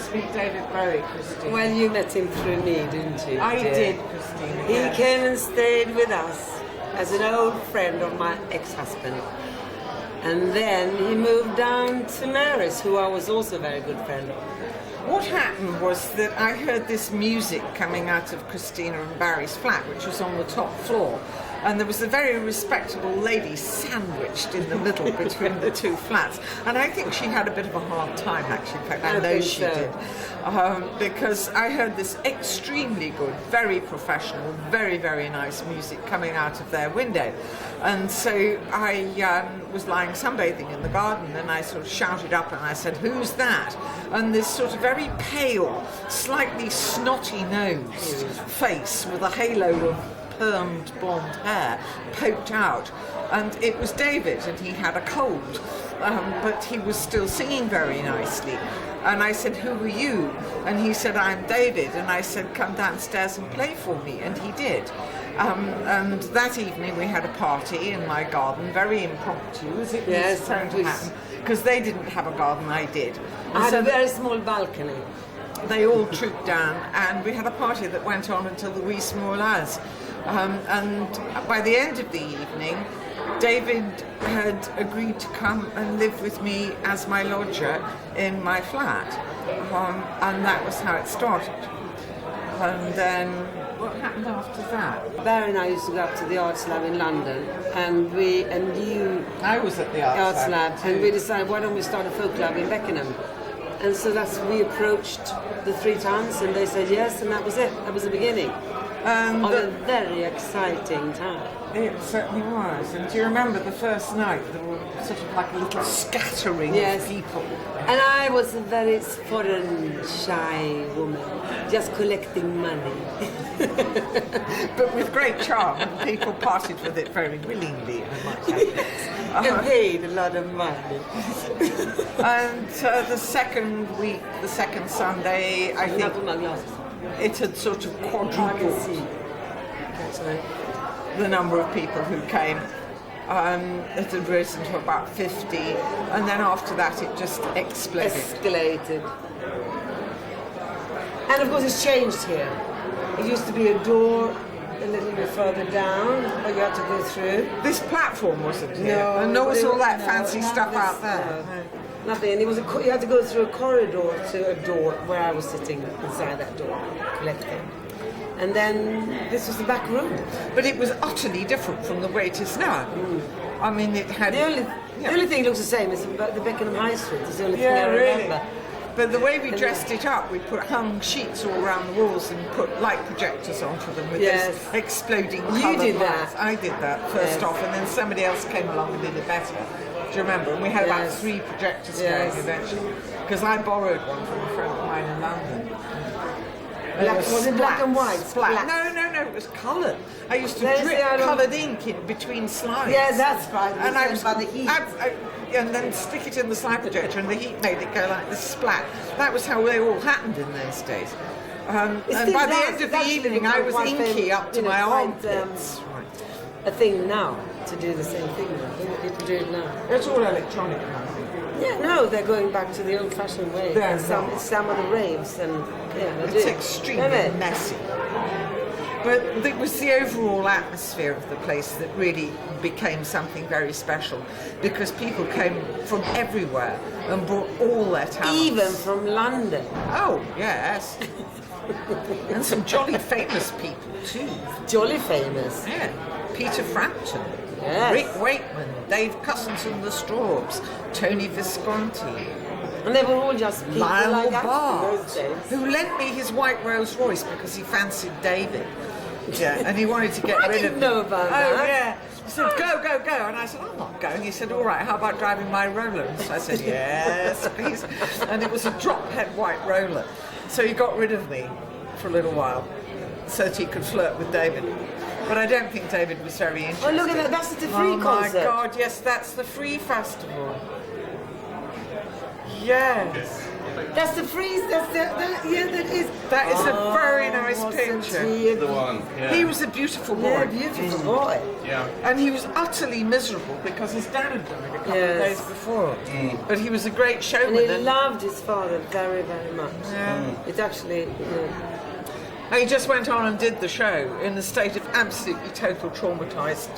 first meet David Bowie, Christine? Well, you met him through me, didn't you? I dear? did, Christine. He yes. came and stayed with us as an old friend of my ex-husband. And then he moved down to Mary's, who I was also a very good friend of. What happened was that I heard this music coming out of Christina and Barry's flat, which was on the top floor. And there was a very respectable lady sandwiched in the middle between the two flats. And I think she had a bit of a hard time, actually. In fact, I know she did. Because I heard this extremely good, very professional, very, very nice music coming out of their window. And so I was lying sunbathing in the garden, and I sort of shouted up and I said, "Who's that?" And this sort of very pale, slightly snotty-nosed face with a halo of permed blonde hair poked out, and it was David, and he had a cold, but he was still singing very nicely. And I said, "Who are you?" And he said, "I'm David." And I said, "Come downstairs and play for me," and he did. And that evening we had a party in my garden, very impromptu, as it was prone to happen, because they didn't have a garden, I did. And I had a very small balcony. They all trooped down, and we had a party that went on until the wee small hours. And by the end of the evening, David had agreed to come and live with me as my lodger in my flat, and that was how it started. And then what happened after that? Barry and I used to go up to the Arts Lab in London, and you... I was at the Arts Lab too. And we decided, why don't we start a folk club in Beckenham? And so we approached the three towns, and they said yes, and that was it. That was the beginning. Of a very exciting time. It certainly was. And do you remember the first night? There were sort of like a little scattering of people. And I was a very foreign, shy woman, just collecting money. But with great charm, and people parted with it very willingly, I might say. And paid a lot of money. And the second week, the second Sunday, I think it had sort of quadrupled the number of people who came. It had risen to about 50, and then after that it just exploded. Escalated. And of course it's changed here. It used to be a door a little bit further down, but you had to go through. This platform wasn't here, and there was all that fancy stuff out there. Nothing. And you had to go through a corridor to a door where I was sitting inside that door, collecting. And then this was the back room. But it was utterly different from the way it is now. I mean, it had... The only thing that looks the same is the Beckenham High Street. It's the only thing I remember. But the way we dressed it up, we put hung sheets all around the walls and put light projectors onto them with this exploding colour. You did that. I did that first off, and then somebody else came along and did it better. Do you remember? And we had about 3 projectors going eventually. Because I borrowed one from a friend of mine in London. Was it black and white? Black. No, it was coloured. I used to drip coloured ink in between slides. Yeah, that's right. And I was by the heat. And then stick it in the slide projector, and the heat made it go like this splat. That was how they all happened in those days. And by the end of the evening, I was inky up to my armpits. A thing now to do the same thing now. You can do it now. It's all electronic now. Yeah, no, they're going back to the old-fashioned way. Some of the raves and it's extremely messy. But it was the overall atmosphere of the place that really became something very special, because people came from everywhere and brought all their talents. Even from London. Oh, yes. And some jolly famous people too. Jolly famous? Yeah. Peter Frampton, Rick Wakeman, Dave Cousins and the Straubs, Tony Visconti. And they were all just people Lionel like Bart, us in those days. who lent me his white Rolls Royce because he fancied David. Yeah, and he wanted to get rid of me. I didn't know about that. Oh, yeah. He said, go, go, go. And I said, I'm not going. He said, all right, how about driving my Rollers? I said, yes, please. And it was a drop-head white roller. So he got rid of me for a little while so that he could flirt with David. But I don't think David was very interested. Oh, look at that. That's the Free concert. Oh, my God, yes, that's the Free Festival. Yes. That's the freeze. That's yeah, that is. That is a very nice wasn't picture. he The one. Yeah. He was a beautiful boy. Yeah, beautiful boy. Yeah. And he was utterly miserable because his dad had died a couple of Yes. days before. But he was a great And showman. he loved his father very, very much. Yeah. It's actually. And he just went on and did the show in a state of absolutely total traumatised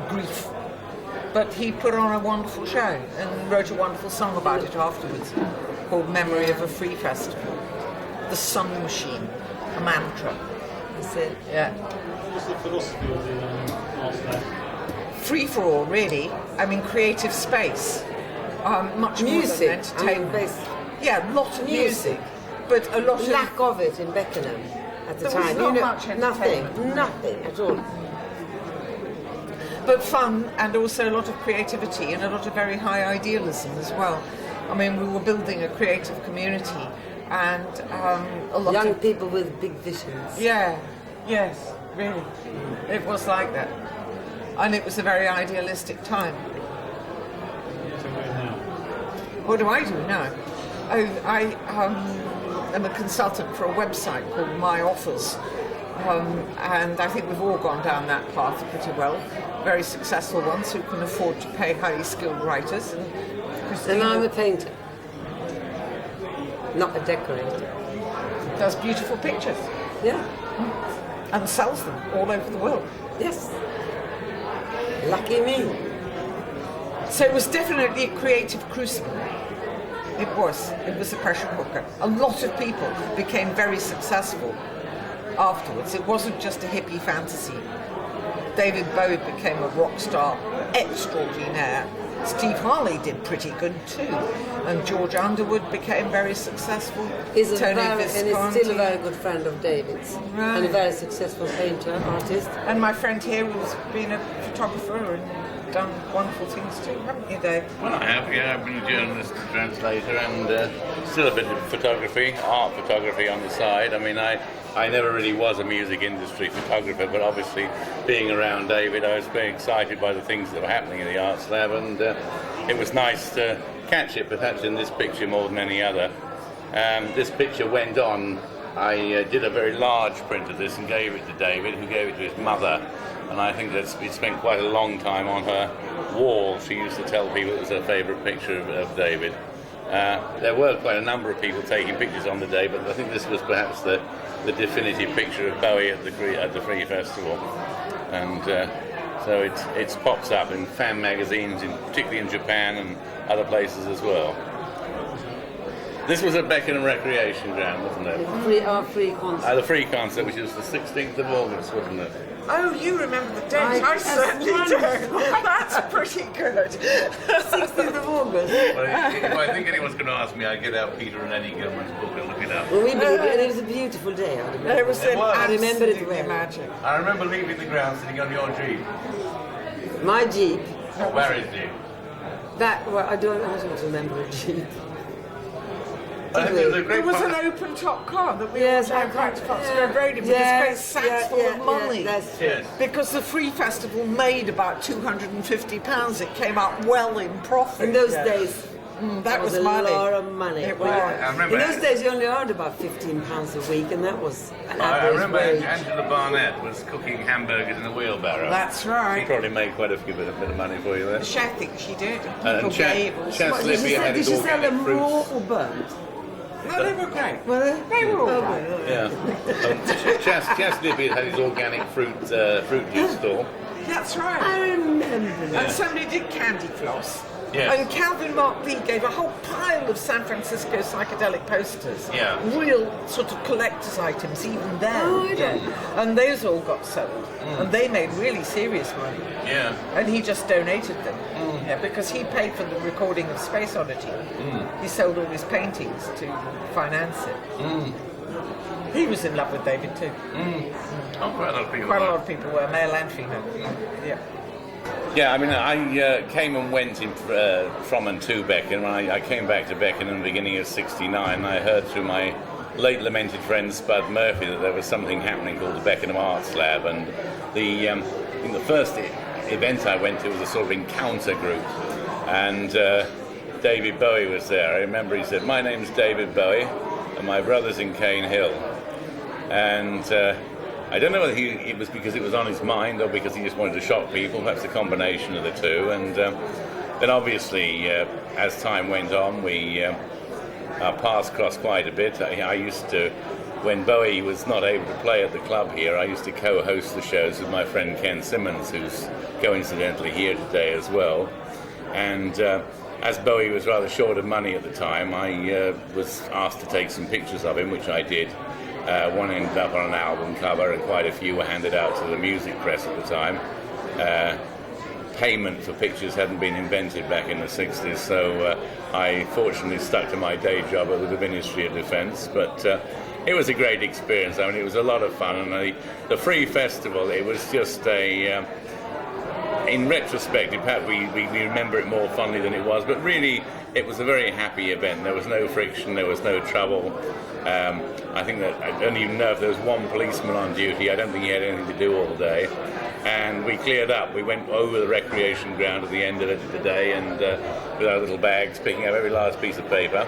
grief. But he put on a wonderful show and wrote a wonderful song about it afterwards called Memory of a Free Festival. The Sun Machine, a mantra. That's it. Yeah. What's the philosophy of the arts lab? Free for all, really. I mean, creative space. Much more Music. than entertainment. Yeah, lots of music. But a lot of... Lack of it in Beckenham at the There was time. not much entertainment. Nothing at all. But fun, and also a lot of creativity and a lot of very high idealism as well. I mean, we were building a creative community and a lot Young of... people with big visions. Yeah, yes, really. It was like that. And it was a very idealistic time. So where now? What do I do now? I am a consultant for a website called My Offers. And I think we've all gone down that path pretty well. Very successful ones who can afford to pay highly skilled writers. And I'm a painter, not a decorator. Does beautiful pictures Yeah. and sells them all over the world. Yes. Lucky me. So it was definitely a creative crucible. It was. It was a pressure cooker. A lot of people became very successful afterwards. It wasn't just a hippie fantasy. David Bowie became a rock star extraordinaire. Steve Harley did pretty good too. And George Underwood became very successful. He's Tony and he's still a Visconti. very good friend of David's. Right. And a very successful painter, artist. And my friend here has been a photographer and done wonderful things too, haven't you, Dave? Well, I have, yeah. I've been a journalist and translator and still a bit of photography, art photography on the side. I mean, I never really was a music industry photographer, but obviously being around David, I was very excited by the things that were happening in the Arts Lab, and it was nice to catch it, perhaps in this picture more than any other. This picture went on. I did a very large print of this and gave it to David, who gave it to his mother. And I think that it spent quite a long time on her wall. She used to tell people it was her favourite picture of David. There were quite a number of people taking pictures on the day, but I think this was perhaps the definitive picture of Bowie at the Free Festival. And so it pops up in fan magazines, particularly in Japan and other places as well. This was at Beckenham Recreation Ground, wasn't it? Free concert. The free concert, which was the 16th of August, wasn't it? Oh, you remember the date? I certainly do. That's pretty good. 16th of August. Well, if I think anyone's going to ask me, I'd get out Peter and Eddie Gilman's book and look it up. Well, and it was a beautiful day, I remember. It was It was. I remember it absolutely well. magic. I remember leaving the ground sitting on your Jeep. My Jeep, Barry's Jeep. I don't remember a Jeep. I think there was a There great was an part- open top car that we Yes, all drove back to Foxgrove Road in with this great sacks full of money. Yes. Because the Free Festival made about £250. It came out well in profit. In those days, that was a money. lot of money. It Well, was. I remember. in those days, you only earned about £15 a week, and that was an I average remember wage. Angela Barnett was cooking hamburgers in a wheelbarrow. That's She right. probably made quite a bit of money for you there. I think she did. And People gave us. Chas What, Lippy had did his you sell organic them raw fruits. or burnt? No, they were great. Well, They were all right. Yeah. Chas Lippy had his organic fruit juice stall. That's right. I remember that. And somebody did Candy Floss. Yes. And Calvin Mark V gave a whole pile of San Francisco psychedelic posters. Yeah. Real sort of collector's items, even then. Oh, I don't know. And those all got sold. And they made really serious money. Yeah. And he just donated them. Yeah, because he paid for the recording of Space Oddity. He sold all his paintings to finance it. He was in love with David too. Oh, quite a lot of people. Quite a were. lot of people were, male and female. Yeah. Yeah, I mean, I came and went from and to Beckenham. I came back to Beckenham in the beginning of '69, and I heard through my late lamented friend Spud Murphy that there was something happening called the Beckenham Arts Lab, and I think the first event I went to was a sort of encounter group, and David Bowie was there. I remember he said, "My name's David Bowie, and my brother's in Cane Hill." And I don't know whether it was because it was on his mind or because he just wanted to shock people, perhaps a combination of the two. And then obviously, as time went on, our paths crossed quite a bit. I used to, when Bowie was not able to play at the club here, I used to co-host the shows with my friend Ken Simmons, who's coincidentally here today as well. And as Bowie was rather short of money at the time, I was asked to take some pictures of him, which I did. One ended up on an album cover, and quite a few were handed out to the music press at the time. Payment for pictures hadn't been invented back in the 60s, so I fortunately stuck to my day job at the Ministry of Defence. But it was a great experience. I mean, it was a lot of fun, and the Free Festival, it was just in retrospect, perhaps we remember it more fondly than it was, but really it was a very happy event. There was no friction, there was no trouble. I think that, I don't even know if there was one policeman on duty. I don't think he had anything to do all day. And we cleared up. We went over the recreation ground at the end of the day, and with our little bags, picking up every last piece of paper.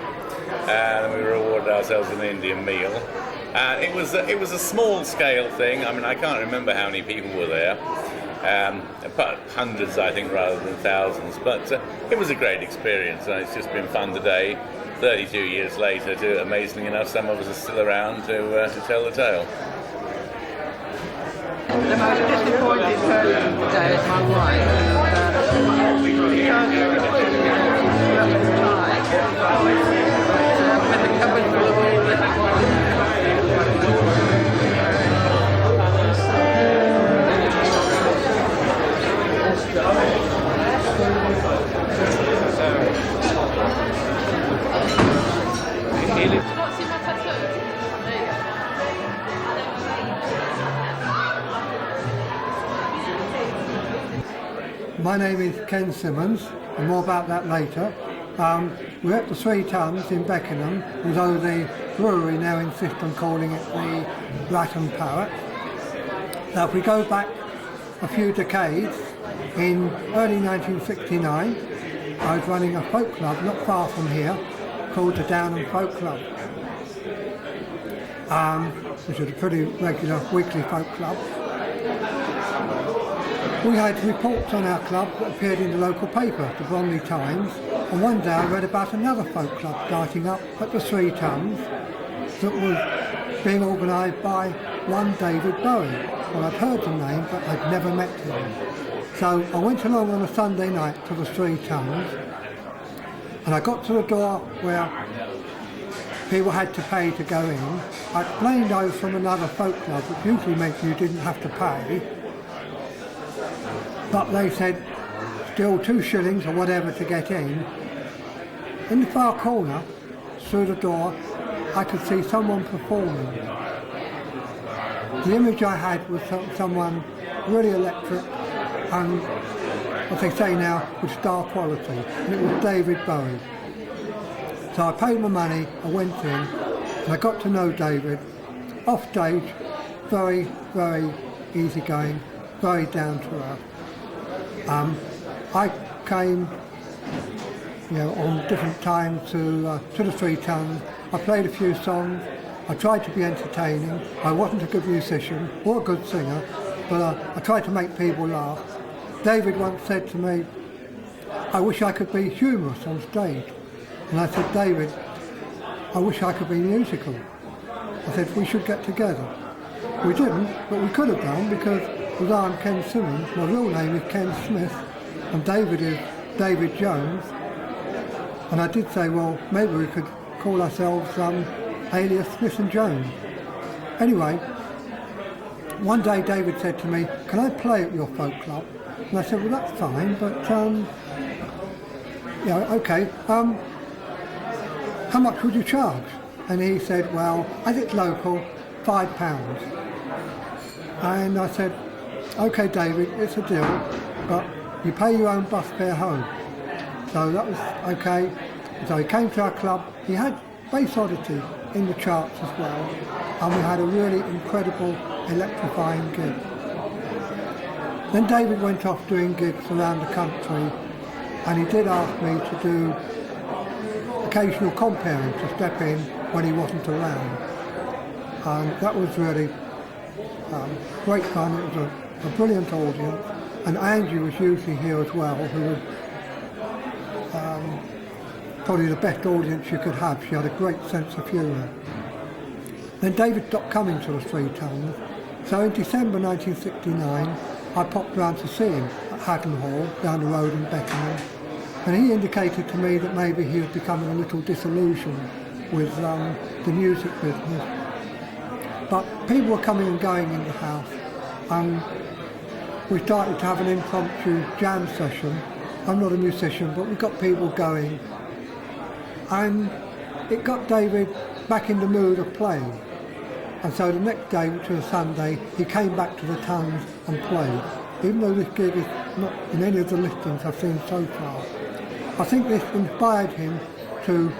And we rewarded ourselves with an Indian meal. It was a small scale thing. I mean, I can't remember how many people were there. But hundreds, I think, rather than thousands. But it was a great experience, and it's just been fun today, 32 years later. Amazingly enough, some of us are still around to tell the tale. The most disappointed person today is my wife. With the cupboard full of all My name is Ken Simmons, and more about that later. We're at the Three Tuns in Beckenham, although the brewery now insists on calling it the Rat and Parrot. Now, if we go back a few decades, in early 1969, I was running a folk club not far from here called the Downham Folk Club, which is a pretty regular weekly folk club. We had reports on our club that appeared in the local paper, the Bromley Times, and one day I read about another folk club starting up at the Three Tuns that was being organised by one David Bowie. Well, I'd heard the name, but I'd never met him. So I went along on a Sunday night to the Three Tuns, and I got to the door where people had to pay to go in. I explained I was from another folk club, which usually meant you didn't have to pay. But they said, still 2 shillings or whatever to get in. In the far corner, through the door, I could see someone performing. The image I had was someone really electric and, as they say now, with star quality. And it was David Bowie. So I paid my money, I went in, and I got to know David. Off stage, very, very easygoing, very down to earth. I came, on different times to the Three Tuns. I played a few songs. I tried to be entertaining. I wasn't a good musician or a good singer, but I tried to make people laugh. David once said to me, "I wish I could be humorous on stage." And I said, "David, I wish I could be musical." I said, "We should get together." We didn't, but we could have done, because although I'm Ken Simmons, my real name is Ken Smith, and David is David Jones. And I did say, well, maybe we could call ourselves alias Smith and Jones. Anyway, one day David said to me, "Can I play at your folk club?" And I said, "Well, that's fine, but okay. How much would you charge?" And he said, "Well, as it's local, £5. And I said, "Okay, David, it's a deal, but you pay your own bus fare home." So that was okay. So he came to our club. He had Bass Oddity in the charts as well, and we had a really incredible, electrifying gig. Then David went off doing gigs around the country, and he did ask me to do occasional compere to step in when he wasn't around. And that was really great fun. It was a brilliant audience, and Angie was usually here as well, who was probably the best audience you could have. She had a great sense of humour. Then David stopped coming to the Three Tons, so in December 1969 I popped round to see him at Haddon Hall down the road in Beckenham, and he indicated to me that maybe he was becoming a little disillusioned with the music business. But people were coming and going in the house, and we started to have an impromptu jam session. I'm not a musician, but we got people going, and it got David back in the mood of playing. And so the next day, which was a Sunday, he came back to the Tons and played. Even though this gig is not in any of the listings I've seen so far. I think this inspired him to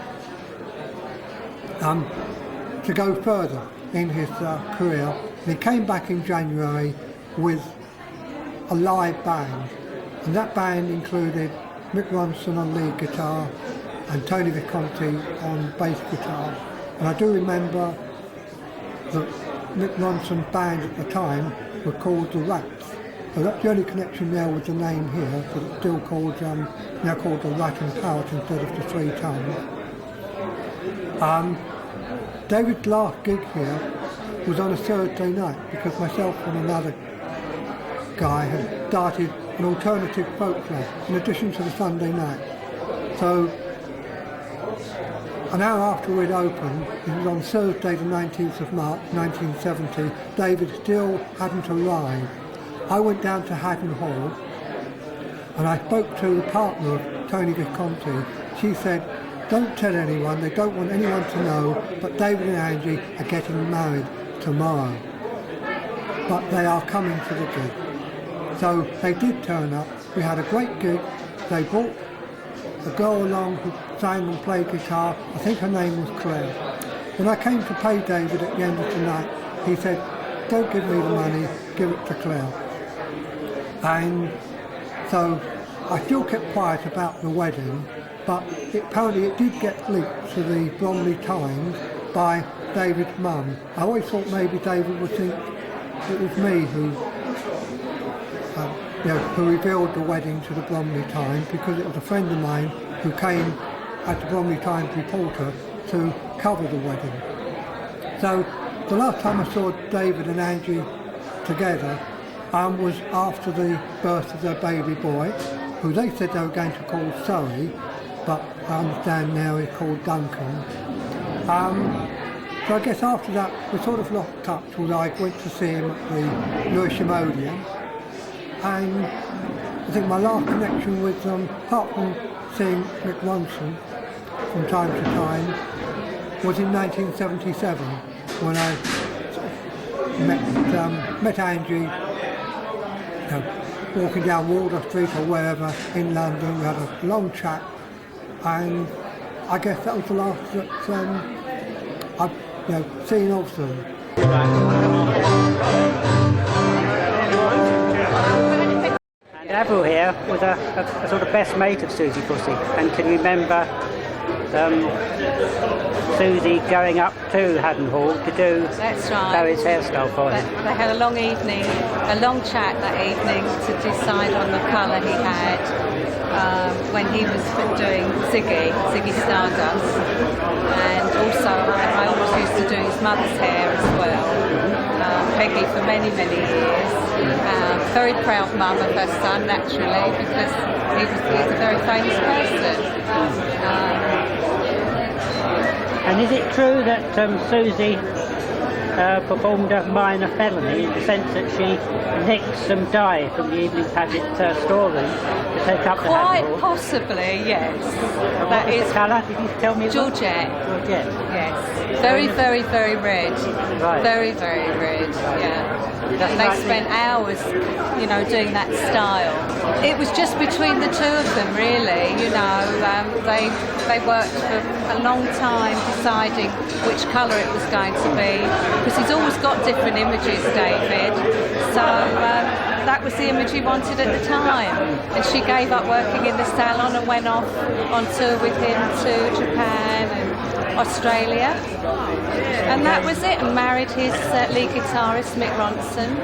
go further in his career. And he came back in January with a live band, and that band included Mick Ronson on lead guitar and Tony Visconti on bass guitar. And I do remember that Mick Ronson's band at the time were called the Rats. So that's the only connection there with the name here, but it's still called, now called the Rat and Parrot instead of the Three Tons. David's last gig here was on a Thursday night, because myself and another guy had started an alternative folk club in addition to the Sunday night. So an hour after we'd opened, it was on Thursday the 19th of March 1970, David still hadn't arrived. I went down to Haddon Hall and I spoke to the partner of Tony Visconti. She said, don't tell anyone, they don't want anyone to know, but David and Angie are getting married tomorrow. But they are coming to the gig. So they did turn up. We had a great gig. They brought a girl along who sang and played guitar. I think her name was Claire. When I came to pay David at the end of the night, he said, don't give me the money, give it to Claire. And so I still kept quiet about the wedding, but apparently it did get leaked to the Bromley Times by David's mum. I always thought maybe David would think it was me who revealed the wedding to the Bromley Times, because it was a friend of mine who came as the Bromley Times reporter to cover the wedding. So the last time I saw David and Angie together was after the birth of their baby boy, who they said they were going to call Surrey, but I understand now he's called Duncan. So I guess after that we sort of lost touch, although I went to see him at the Lewisham Odeon. And I think my last connection with them, apart from seeing Mick Ronson from time to time, was in 1977 when I met Angie, walking down Wardour Street or wherever in London. We had a long chat, and I guess that was the last that I've seen of them. Avril here was a sort of best mate of Susie Pussy, and can you remember Susie going up to Haddon Hall to do Barry's hairstyle for him? They had a long evening, a long chat that evening to decide on the colour he had when he was doing Ziggy Stardust, and also I always used to do his mother's hair as well, Peggy, for many, many years. Very proud mum of her son, naturally, because he was a very famous person. And is it true that Susie performed a minor felony in the sense that she nicked some dye from the Evening Paget storeroom to take up the Quite Haddon Hall? Possibly, yes. And what was the colour? Did you tell me? Georgette. Georgette. Yes. Very, very, very red. Right. Very, very red. Yeah. And they spent hours, doing that style. It was just between the two of them, really. They worked for a long time deciding which colour it was going to be, because he's always got different images, David. So that was the image he wanted at the time. And she gave up working in the salon and went off on tour with him to Japan and Australia. And that was it, and married his lead guitarist Mick Ronson.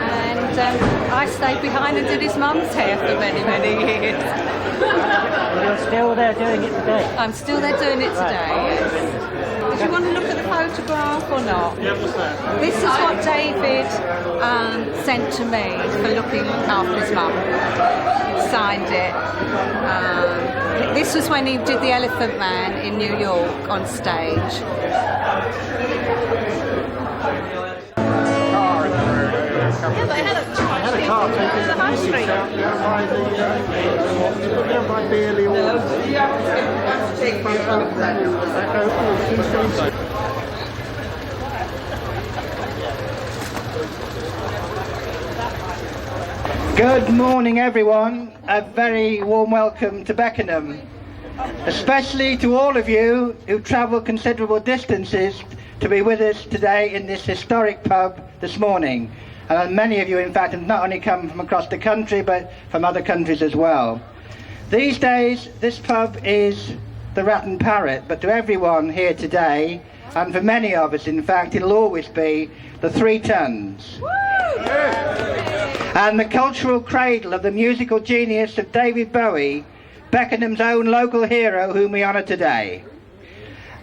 And I stayed behind and did his mum's hair for many, many years. You're still there doing it today? I'm still there doing it today, yes. Do you want to look at the photograph or not? Yeah, what's that? This is what David sent to me for looking after his mum. Signed it. This was when he did the Elephant Man in New York on stage. Yeah, they had a car taken the high street. Down by Beerley or... Good morning, everyone. A very warm welcome to Beckenham, especially to all of you who travel considerable distances to be with us today in this historic pub this morning. And many of you, in fact, have not only come from across the country, but from other countries as well. These days, this pub is the Rat and Parrot, but to everyone here today, and for many of us, in fact, it'll always be the Three Tons. And the cultural cradle of the musical genius of David Bowie, Beckenham's own local hero, whom we honour today.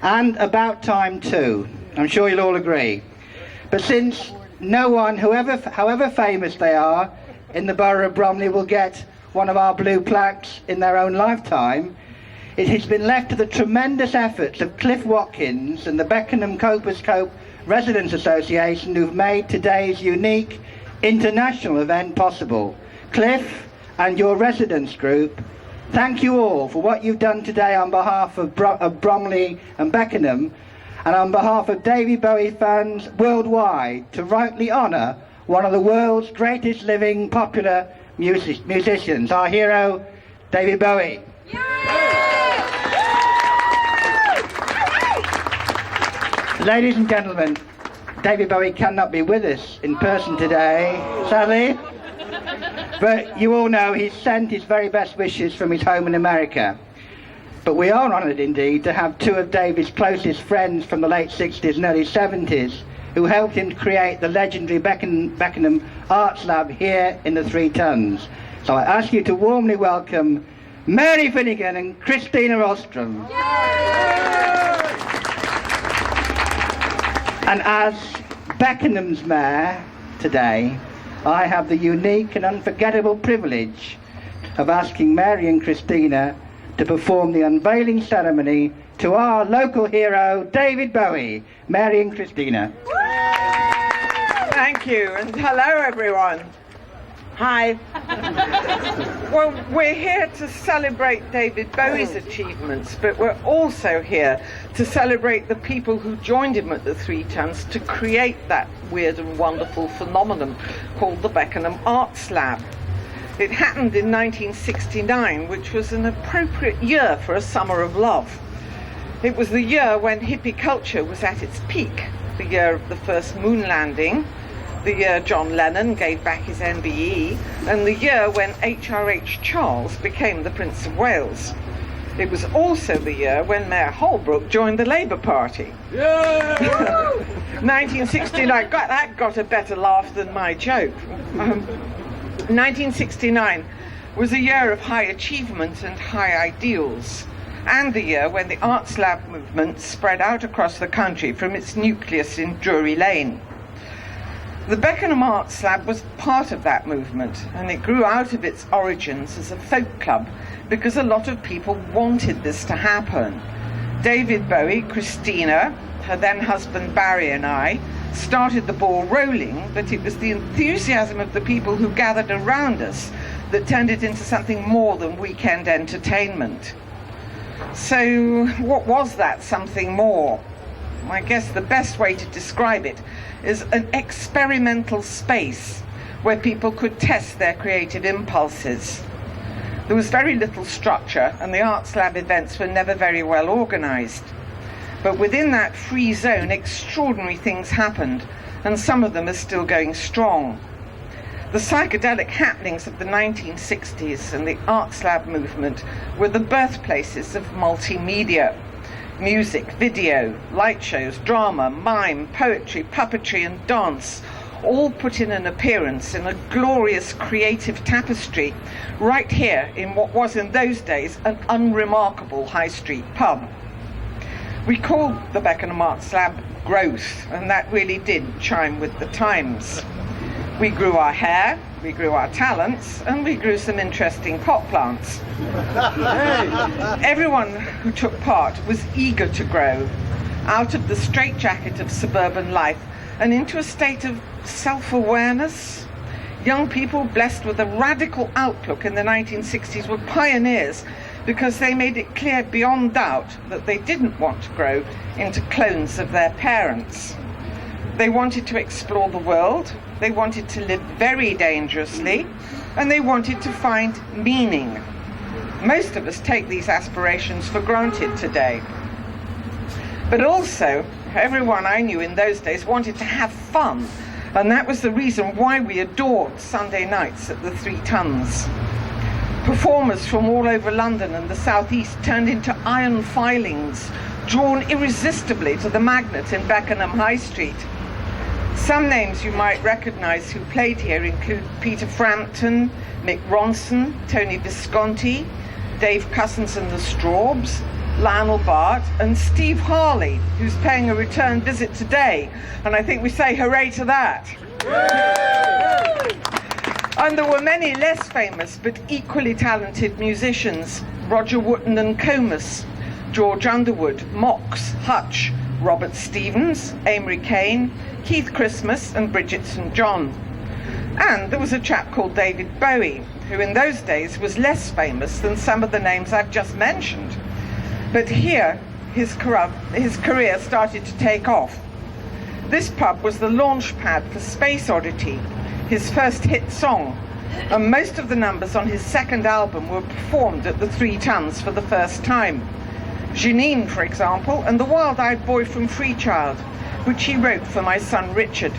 And about time too, I'm sure you'll all agree. But since no one, however famous they are, in the borough of Bromley will get one of our blue plaques in their own lifetime, it has been left to the tremendous efforts of Cliff Watkins and the Beckenham Copers Cope Residents Association, who've made today's unique international event possible. Cliff and your residents group, thank you all for what you've done today on behalf of Bromley and Beckenham, and on behalf of David Bowie fans worldwide, to rightly honour one of the world's greatest living popular musicians, our hero, David Bowie. Ladies and gentlemen, David Bowie cannot be with us in person today, sadly, but you all know he's sent his very best wishes from his home in America. But we are honoured indeed to have two of David's closest friends from the late 60s and early 70s who helped him create the legendary Beckenham Arts Lab here in the Three Tons. So I ask you to warmly welcome Mary Finnegan and Christina Ostrom. And as Beckenham's mayor today, I have the unique and unforgettable privilege of asking Mary and Christina to perform the unveiling ceremony to our local hero, David Bowie. Mary and Christina. Thank you, and hello everyone. Hi. Well, we're here to celebrate David Bowie's achievements, but we're also here to celebrate the people who joined him at the Three Tons to create that weird and wonderful phenomenon called the Beckenham Arts Lab. It happened in 1969, which was an appropriate year for a summer of love. It was the year when hippie culture was at its peak, the year of the first moon landing, the year John Lennon gave back his NBE, and the year when HRH Charles became the Prince of Wales. It was also the year when Mayor Holbrook joined the Labour Party. 1969, that got a better laugh than my joke. 1969 was a year of high achievement and high ideals, and the year when the Arts Lab movement spread out across the country from its nucleus in Drury Lane. The Beckenham Arts Lab was part of that movement, and it grew out of its origins as a folk club because a lot of people wanted this to happen. David Bowie, Christina, her then husband Barry, and I started the ball rolling, but it was the enthusiasm of the people who gathered around us that turned it into something more than weekend entertainment. So what was that something more? I guess the best way to describe it is an experimental space where people could test their creative impulses. There was very little structure, and the Arts Lab events were never very well organised. But within that free zone, extraordinary things happened, and some of them are still going strong. The psychedelic happenings of the 1960s and the Arts Lab movement were the birthplaces of multimedia. Music, video, light shows, drama, mime, poetry, puppetry and dance all put in an appearance in a glorious creative tapestry right here in what was in those days an unremarkable high street pub. We called the Beckenham Arts Lab growth, and that really did chime with the times. We grew our hair, we grew our talents, and we grew some interesting pot plants. Everyone who took part was eager to grow out of the straitjacket of suburban life and into a state of self-awareness. Young people blessed with a radical outlook in the 1960s were pioneers because they made it clear beyond doubt that they didn't want to grow into clones of their parents. They wanted to explore the world, they wanted to live very dangerously, and they wanted to find meaning. Most of us take these aspirations for granted today. But also, everyone I knew in those days wanted to have fun, and that was the reason why we adored Sunday nights at the 3 Tons. Performers from all over London and the southeast turned into iron filings, drawn irresistibly to the magnet in Beckenham High Street. Some names you might recognise who played here include Peter Frampton, Mick Ronson, Tony Visconti, Dave Cousins and the Straubs, Lionel Bart and Steve Harley, who's paying a return visit today, and I think we say hooray to that. And there were many less famous but equally talented musicians: Roger Wotton and Comus, George Underwood, Mox, Hutch, Robert Stevens, Amory Kane, Keith Christmas and Bridget St. John. And there was a chap called David Bowie, who in those days was less famous than some of the names I've just mentioned. But here, his career started to take off. This pub was the launch pad for Space Oddity, his first hit song, and most of the numbers on his second album were performed at the 3 Tons for the first time. Janine, for example, and The Wild-Eyed Boy from Freechild, which he wrote for my son Richard.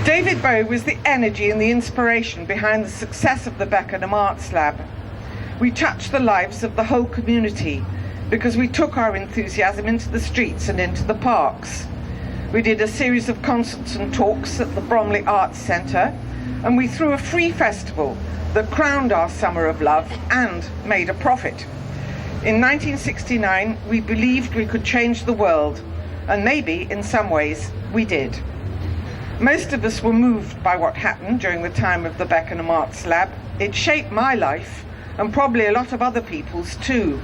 David Bowie was the energy and the inspiration behind the success of the Beckenham Arts Lab. We touched the lives of the whole community because we took our enthusiasm into the streets and into the parks. We did a series of concerts and talks at the Bromley Arts Centre, and we threw a free festival that crowned our Summer of Love and made a profit. In 1969, we believed we could change the world, and maybe, in some ways, we did. Most of us were moved by what happened during the time of the Beckenham Arts Lab. It shaped my life, and probably a lot of other people's too.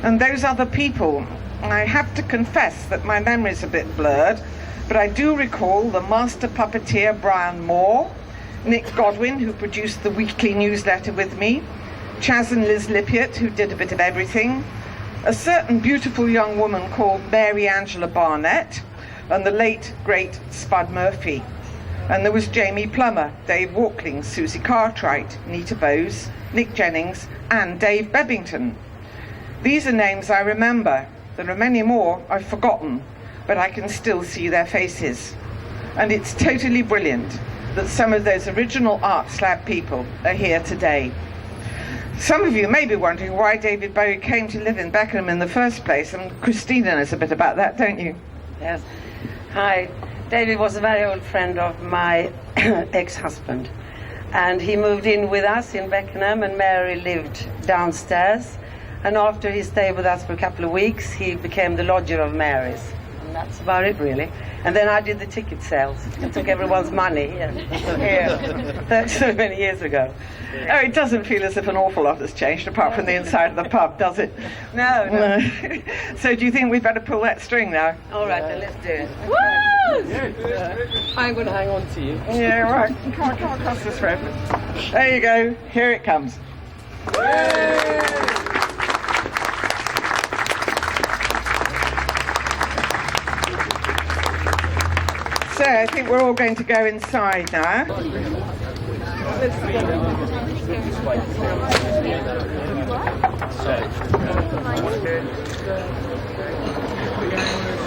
And those other people, I have to confess that my memory's a bit blurred, but I do recall the master puppeteer Brian Moore, Nick Godwin, who produced the weekly newsletter with me, Chaz and Liz Lippiott, who did a bit of everything, a certain beautiful young woman called Mary Angela Barnett, and the late, great Spud Murphy. And there was Jamie Plummer, Dave Walkling, Susie Cartwright, Nita Bowes, Nick Jennings, and Dave Bebbington. These are names I remember. There are many more I've forgotten, but I can still see their faces. And it's totally brilliant that some of those original Arts Lab people are here today. Some of you may be wondering why David Bowie came to live in Beckenham in the first place, and Christina knows a bit about that, don't you? Yes. Hi. David was a very old friend of my ex-husband, and he moved in with us in Beckenham, and Mary lived downstairs. And after he stayed with us for a couple of weeks, he became the lodger of Mary's. And that's about it, really. And then I did the ticket sales. I took everyone's money here so many years ago. Oh, it doesn't feel as if an awful lot has changed, apart from the inside of the pub, does it? No. So do you think we'd better pull that string now? All right, then let's do it. Woo! I'm going to hang on to you. Yeah, right. Come on, across this road. There you go. Here it comes. So I think we're all going to go inside now.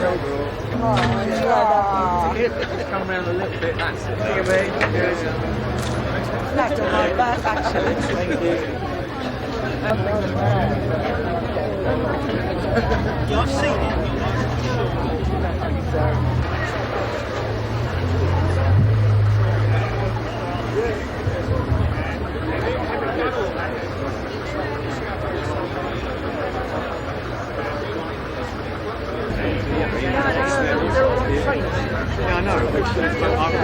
Come round a little bit, that's it. That's all right, that's actually. Thank you. I've seen it. Yeah, I know.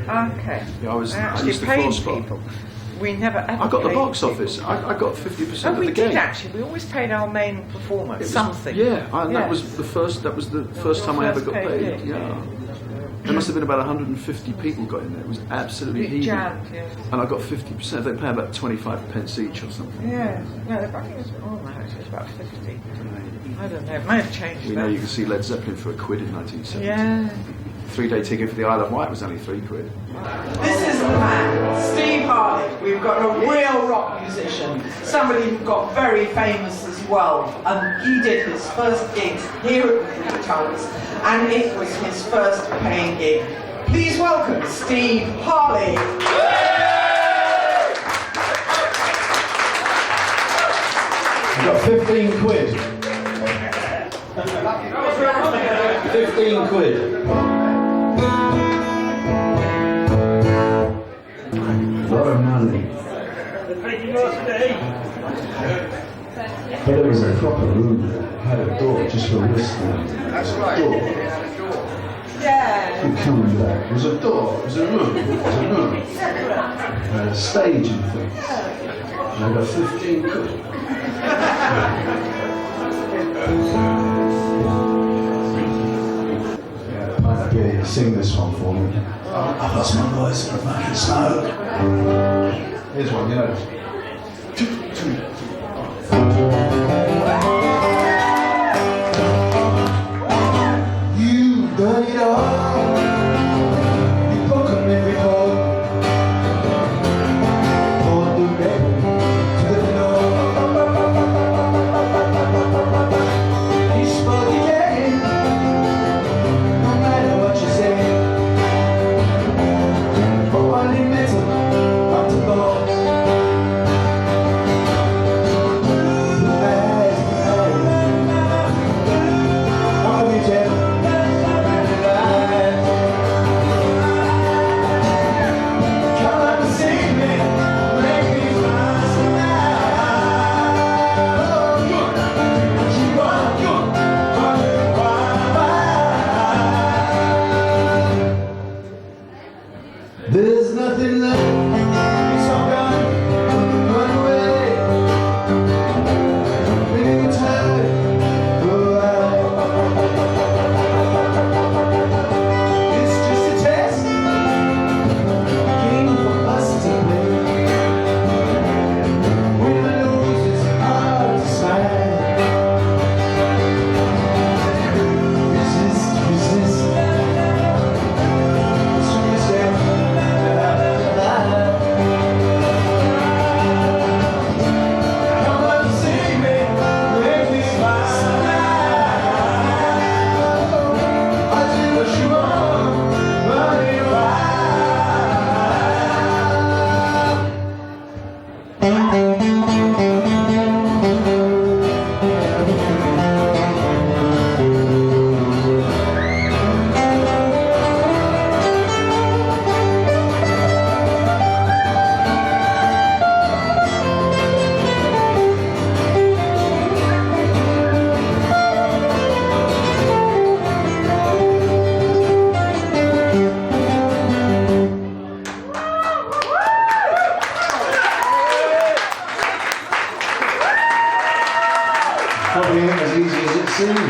Okay. Yeah, I used to paid floor spot. people. We never ever I got the paid box people. office. I got 50% Oh, of we the did game. actually. We always paid our main performer It was- something. Yeah, and Yeah. that was the first. That was the first time I ever got First paid. gig. Yeah. There must have been about 150 people got in there. It was absolutely Big heaving. jammed, yeah. And I got 50%. They pay about 25 pence each or something. Yeah. No, I think it was more than that. It was about 50. I don't know. It may have changed. We know then. you can see Led Zeppelin for £1 in 1970. Yeah. 3-day ticket for the Isle of Wight was only £3. This is the man, Steve Harley. We've got a real rock musician, somebody who got very famous as well. And he did his first gigs here at the Three Tongues, and it was his first paying gig. Please welcome Steve Harley. I got 15 quid. 15 quid. A lot of money. But it was a proper room. It had a door just for listening. That's right. Door. Yeah. Keep coming back. It was a door. It was a room. It was a room. A stage and things. And I got 15 quid. Might be able to sing this one for me. I've lost my voice for a fucking smoke. Here's one, you know. You've done it all. You've broken every code. Pulled the rebel to the floor. You spoke again. No matter what you say. Only metal, not to bone.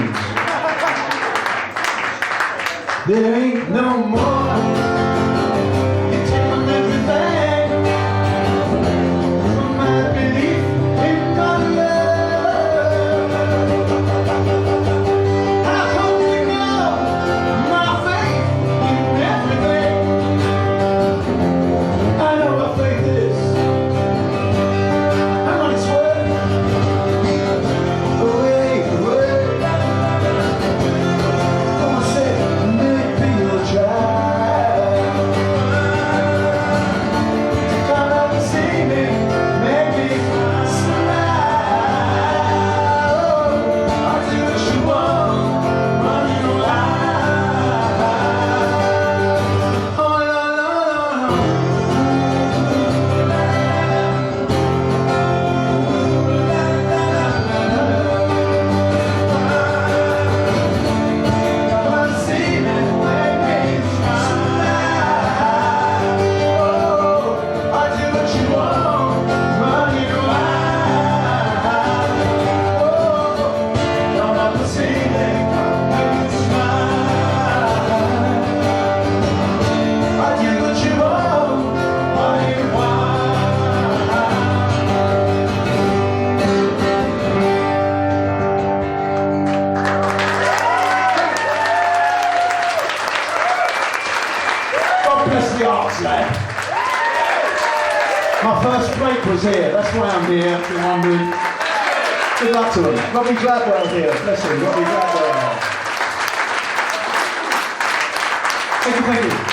means. There ain't no more. You take on everything from my belief in my love. I hope you know my faith in everything. I know what faith is. I'm on its way. Away, away. Come on, say, maybe you'll try. Come up and see me, make me smile. I'll do what you want, run you wild. Oh, no, no, no, no. God bless the arts, lad. My first break was here, that's why I'm here, if you're wondering. Good luck to him. Robbie Gladwell here, bless him, Robbie Gladwell. Thank you, thank you.